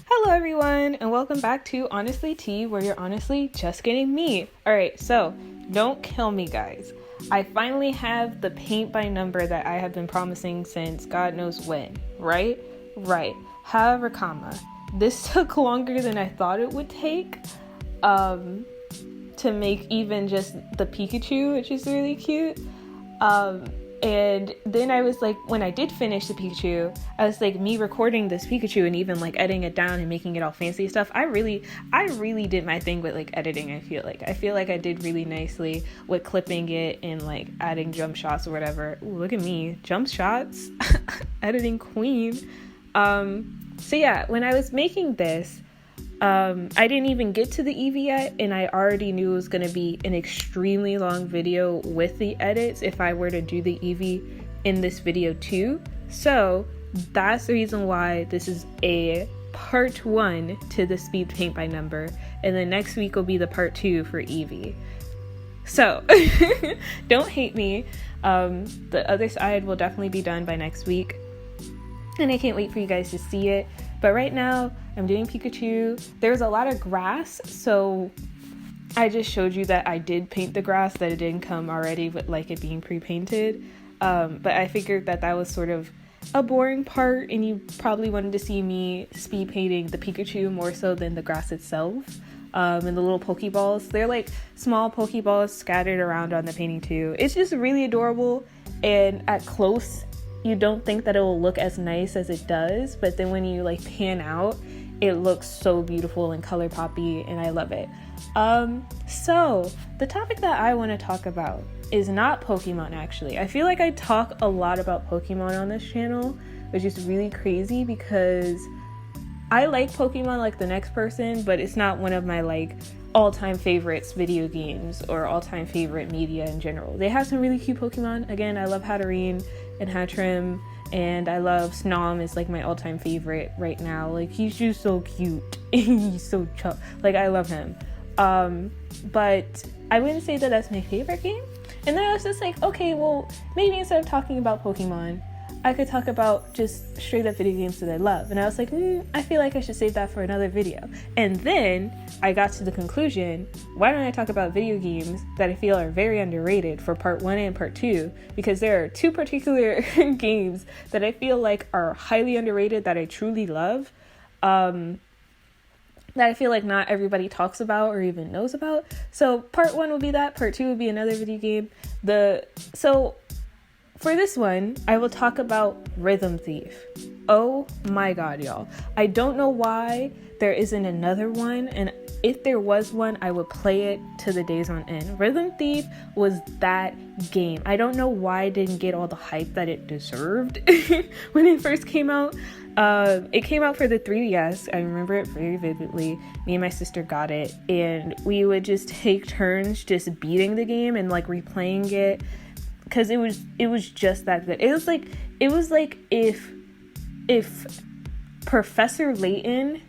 Hello everyone, and welcome back to Honestly Tea, where you're honestly just getting me. Alright, so don't kill me, guys. I finally have the paint by number that I have been promising since God knows when, right? Right. However, this took longer than I thought it would take to make even just the Pikachu, which is really cute. And then I was like, when I did finish the Pikachu, I was like, me recording this Pikachu and even like editing it down and making it all fancy stuff. I really did my thing with like editing. I feel like I did really nicely with clipping it and like adding jump shots or whatever. Ooh, look at me, jump shots, editing queen. So yeah, when I was making this, I didn't even get to the Eevee yet, and I already knew it was going to be an extremely long video with the edits if I were to do the Eevee in this video too. So that's the reason why this is a part 1 to the speed paint by number, and then next week will be the part 2 for Eevee. So don't hate me. The other side will definitely be done by next week, and I can't wait for you guys to see it. But right now, I'm doing Pikachu. There's a lot of grass, so I just showed you that I did paint the grass, that it didn't come already with like it being pre-painted. But I figured that was sort of a boring part, and you probably wanted to see me speed painting the Pikachu more so than the grass itself. And the little Pokeballs, they're like small Pokeballs scattered around on the painting too. It's just really adorable, and at close, you don't think that it will look as nice as it does, but then when you like pan out, it looks so beautiful and color poppy, and I love it. So the topic that I want to talk about is not Pokemon. Actually, I feel like I talk a lot about Pokemon on this channel, which is really crazy because I like Pokemon like the next person, but it's not one of my like all-time favorites video games or all-time favorite media in general. They have some really cute Pokemon. Again, I love Hatterene and Hatterene, and I love Snom is like my all-time favorite right now. Like, he's just so cute. He's so like, I love him. But I wouldn't say that that's my favorite game. And then I was just like, okay, well, maybe instead of talking about Pokemon, I could talk about just straight up video games that I love. And I was like, I feel like I should save that for another video. And then I got to the conclusion, why don't I talk about video games that I feel are very underrated for part 1 and part 2? Because there are 2 particular games that I feel like are highly underrated that I truly love, that I feel like not everybody talks about or even knows about. So part 1 will be that, part 2 will be another video game. For this one, I will talk about Rhythm Thief. Oh my god, y'all. I don't know why there isn't another one, and if there was one, I would play it to the days on end. Rhythm Thief was that game. I don't know why it didn't get all the hype that it deserved when it first came out. It came out for the 3DS. I remember it very vividly. Me and my sister got it, and we would just take turns just beating the game and like replaying it. Because it was just that good. It was like if Professor Layton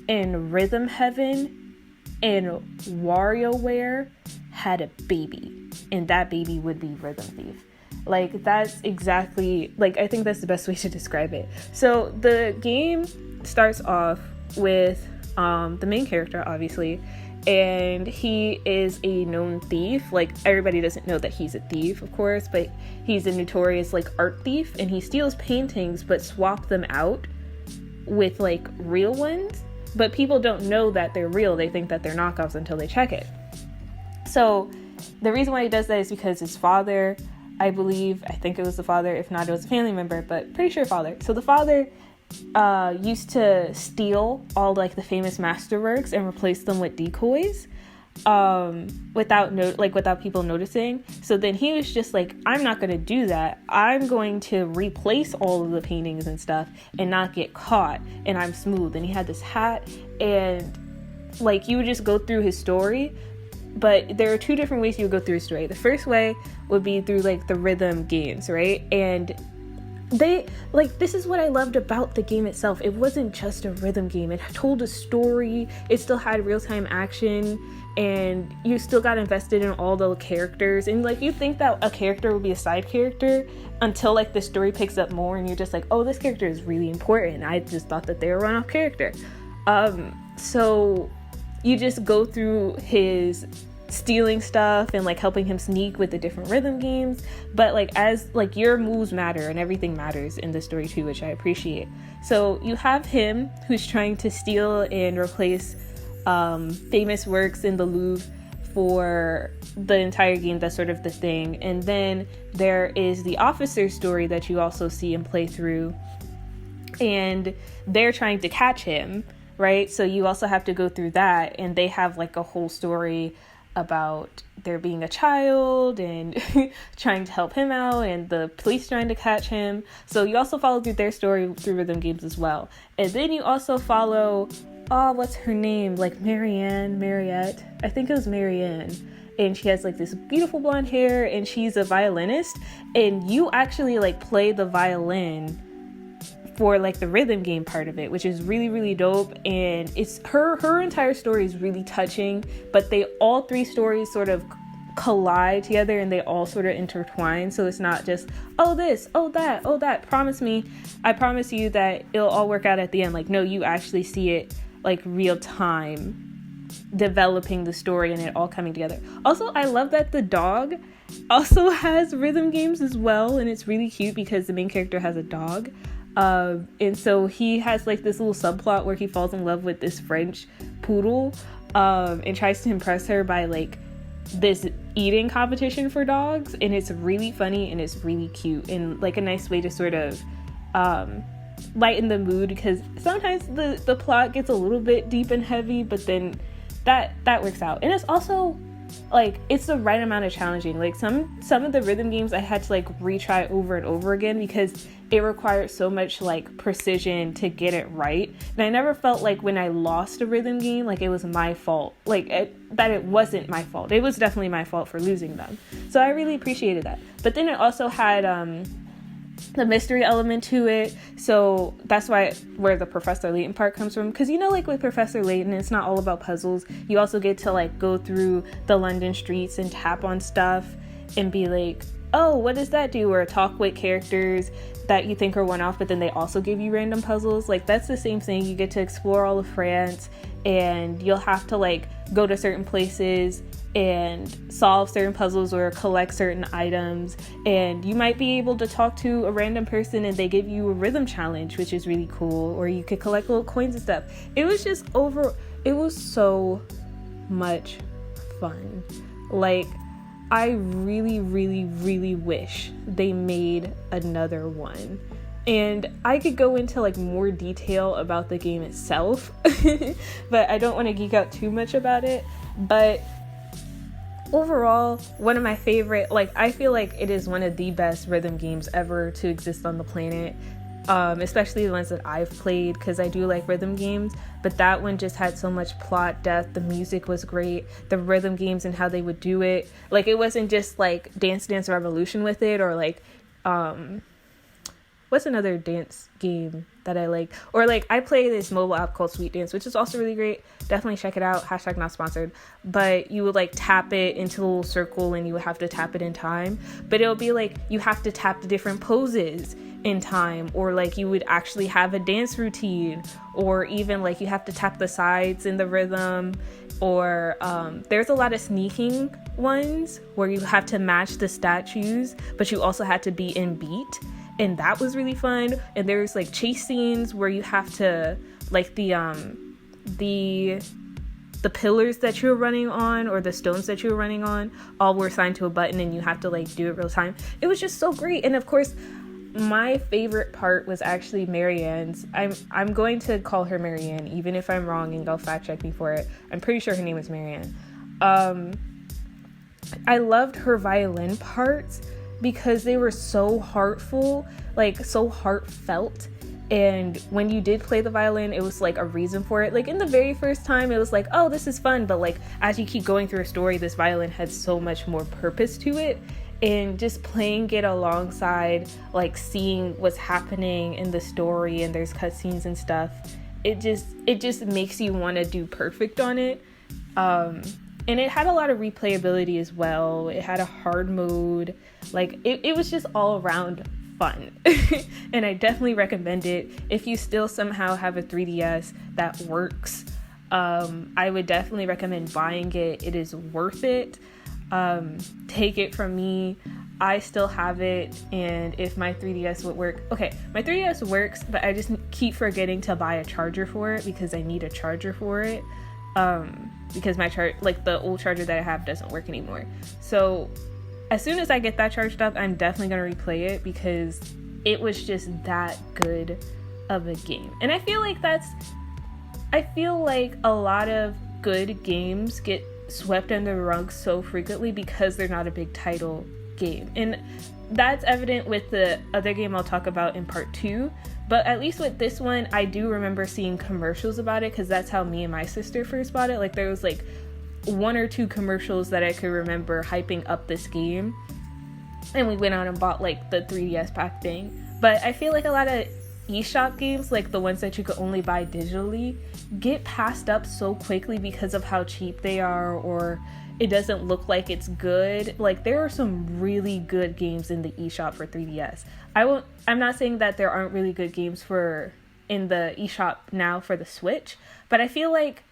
and Rhythm Heaven and WarioWare had a baby, and that baby would be Rhythm Thief. Like, that's exactly, like, I think that's the best way to describe it. So the game starts off with the main character, obviously, and he is a known thief. Like, everybody doesn't know that he's a thief, of course, but he's a notorious like art thief, and he steals paintings but swap them out with like real ones, but people don't know that they're real. They think that they're knockoffs until they check it. So the reason why he does that is because his father, I think it was the father, if not it was a family member, but pretty sure father. So the father used to steal all like the famous masterworks and replace them with decoys without people noticing. So then he was just like, I'm not going to do that. I'm going to replace all of the paintings and stuff and not get caught, and I'm smooth. And he had this hat, and like you would just go through his story, but there are 2 different ways you would go through his story. The first way would be through like the rhythm games, right? And they, like, this is what I loved about the game itself. It wasn't just a rhythm game. It told a story. It still had real-time action, and you still got invested in all the characters. And like, you think that a character would be a side character until like the story picks up more, and you're just like, oh, this character is really important. I just thought that they were a run-off character. So you just go through his stealing stuff and like helping him sneak with the different rhythm games, but like, as like, your moves matter and everything matters in the story too, which I appreciate. So you have him who's trying to steal and replace famous works in the Louvre for the entire game. That's sort of the thing. And then there is the officer's story that you also see and play through, and they're trying to catch him, right? So you also have to go through that, and they have like a whole story about there being a child and trying to help him out, and the police trying to catch him. So you also follow through their story through rhythm games as well. And then you also follow, what's her name? Like Mariette. I think it was Marianne. And she has like this beautiful blonde hair, and she's a violinist, and you actually like play the violin for like the rhythm game part of it, which is really, really dope. And it's her entire story is really touching, but all three stories sort of collide together, and they all sort of intertwine. So it's not just, oh this, oh that, oh that, I promise you that it'll all work out at the end. Like, no, you actually see it like real time developing the story and it all coming together. Also, I love that the dog also has rhythm games as well, and it's really cute because the main character has a dog. And so he has like this little subplot where he falls in love with this French poodle, and tries to impress her by like this eating competition for dogs. And it's really funny and it's really cute, and like a nice way to sort of lighten the mood, because sometimes the plot gets a little bit deep and heavy, but then that works out. And it's also like, it's the right amount of challenging. Like some of the rhythm games I had to like retry over and over again because it required so much like precision to get it right. And I never felt like when I lost a rhythm game, like it was my fault, like that it wasn't my fault. It was definitely my fault for losing them. So I really appreciated that. But then it also had the mystery element to it, so that's where the Professor Layton part comes from. Because, you know, like with Professor Layton, it's not all about puzzles. You also get to like go through the London streets and tap on stuff and be like, oh, what does that do? Or talk with characters that you think are one-off, but then they also give you random puzzles. Like, that's the same thing. You get to explore all of France, and you'll have to like go to certain places and solve certain puzzles or collect certain items, and you might be able to talk to a random person and they give you a rhythm challenge, which is really cool. Or you could collect little coins and stuff. It was just it was so much fun. Like, I really, really, really wish they made another one. And I could go into like more detail about the game itself, but I don't want to geek out too much about it. But overall, one of my favorite, like, I feel like it is one of the best rhythm games ever to exist on the planet, especially the ones that I've played, because I do like rhythm games. But that one just had so much plot depth. The music was great. The rhythm games and how they would do it, like, it wasn't just like Dance Dance Revolution with it, or like what's another dance game that I like? Or like, I play this mobile app called Sweet Dance, which is also really great. Definitely check it out. # not sponsored. But you would like tap it into a little circle, and you would have to tap it in time. But it'll be like, you have to tap the different poses in time, or like you would actually have a dance routine, or even like you have to tap the sides in the rhythm. Or there's a lot of sneaking ones where you have to match the statues, but you also had to be in beat. And that was really fun. And there's like chase scenes where you have to like the pillars that you're running on, or the stones that you're running on, all were assigned to a button, and you have to like do it real time. It was just so great. And of course, my favorite part was actually Marianne's. I'm going to call her Marianne, even if I'm wrong, and go fact check me for it. I'm pretty sure her name is Marianne. I loved her violin parts because they were so heartful, like so heartfelt. And when you did play the violin, it was like a reason for it. Like in the very first time, it was like, oh, this is fun. But like as you keep going through a story, this violin had so much more purpose to it. and just playing it alongside like seeing what's happening in the story, and there's cutscenes and stuff, it just makes you want to do perfect on it. And it had a lot of replayability as well. It had a hard mode. Like it was just all around fun. And I definitely recommend it if you still somehow have a 3DS that works. I would definitely recommend buying it. It is worth it. Take it from me, I still have it, and if my 3DS would work, okay, my 3DS works, but I just keep forgetting to buy a charger for it because I need a charger for it, because my like the old charger that I have doesn't work anymore. So as soon as I get that charged up, I'm definitely going to replay it because it was just that good of a game. And I feel like a lot of good games get swept under the rug so frequently because they're not a big title game, and that's evident with the other game I'll talk about in part 2, but at least with this one I do remember seeing commercials about it because that's how me and my sister first bought it. Like there was like 1 or 2 commercials that I could remember hyping up this game, and we went out and bought like the 3DS pack thing. But I feel like a lot of eShop games, like the ones that you could only buy digitally, get passed up so quickly because of how cheap they are, or it doesn't look like it's good. Like there are some really good games in the eShop for 3DS. I'm not saying that there aren't really good games in the eShop now for the Switch, but I feel like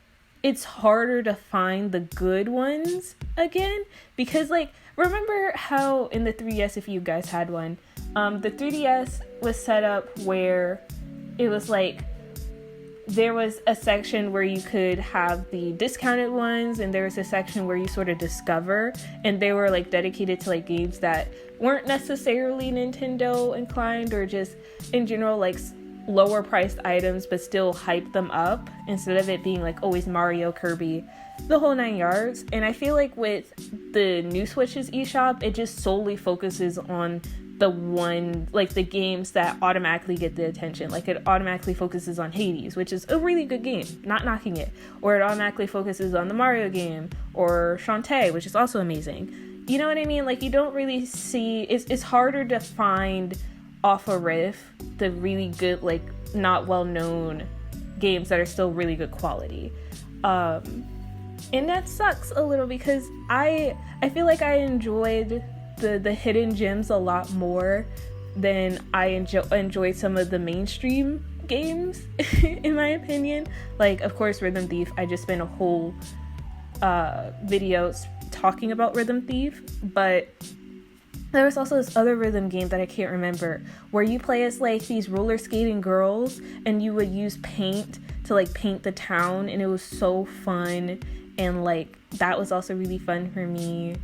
it's harder to find the good ones again because, like, remember how in the 3DS, if you guys had one, the 3DS was set up where it was like there was a section where you could have the discounted ones, and there was a section where you sort of discover, and they were like dedicated to like games that weren't necessarily Nintendo inclined, or just in general like lower priced items, but still hype them up instead of it being like always Mario, Kirby, the whole 9 yards. And I feel like with the new Switch's eShop, it just solely focuses on the one, like the games that automatically get the attention. Like it automatically focuses on Hades, which is a really good game, not knocking it, or it automatically focuses on the Mario game, or Shantae, which is also amazing. You know what I mean? Like you don't really see, it's harder to find off a riff the really good, like not well known games that are still really good quality. And that sucks a little because I feel like I enjoyed the hidden gems a lot more than I enjoyed some of the mainstream games in my opinion. Like of course Rhythm Thief, I just spent a whole video talking about Rhythm Thief, but there was also this other rhythm game that I can't remember where you play as like these roller skating girls and you would use paint to like paint the town, and it was so fun, and like that was also really fun for me.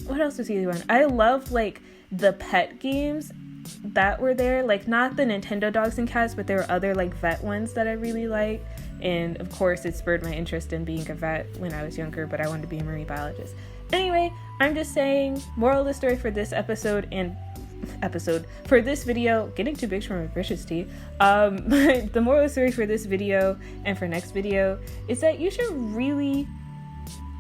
What else was the other one? I love like the pet games that were there, like not the Nintendo dogs and cats, but there were other like vet ones that I really liked. And of course it spurred my interest in being a vet when I was younger, but I wanted to be a marine biologist. Anyway, I'm just saying, moral of the story for this for this video, getting too big for my britches tea. The moral of the story for this video and for next video is that you should really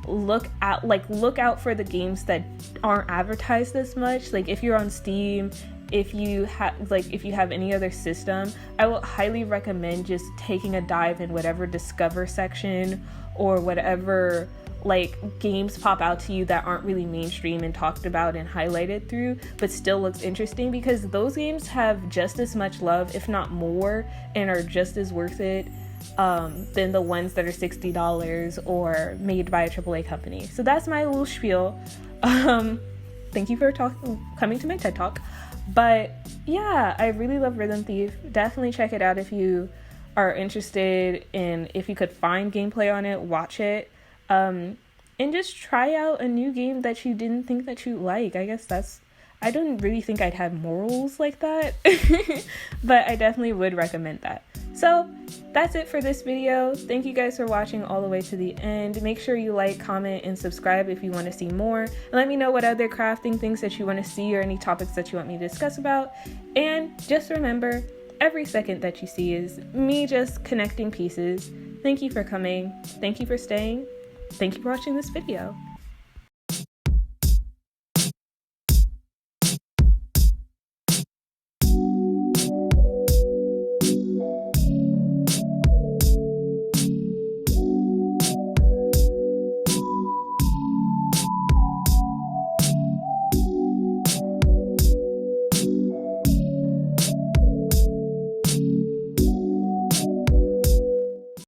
look out for the games that aren't advertised this much. Like if you're on Steam, if you have any other system, I will highly recommend just taking a dive in whatever Discover section or whatever like games pop out to you that aren't really mainstream and talked about and highlighted through, but still looks interesting, because those games have just as much love, if not more, and are just as worth it than the ones that are $60 or made by a AAA company. So that's my little spiel. Thank you for coming to my TED Talk. But yeah, I really love Rhythm Thief. Definitely check it out if you are interested, and if you could find gameplay on it, watch it. And just try out a new game that you didn't think that you like. I guess I don't really think I'd have morals like that, but I definitely would recommend that. So that's it for this video. Thank you guys for watching all the way to the end. Make sure you like, comment, and subscribe if you want to see more. And let me know what other crafting things that you want to see, or any topics that you want me to discuss about. And just remember, every second that you see is me just connecting pieces. Thank you for coming. Thank you for staying. Thank you for watching this video.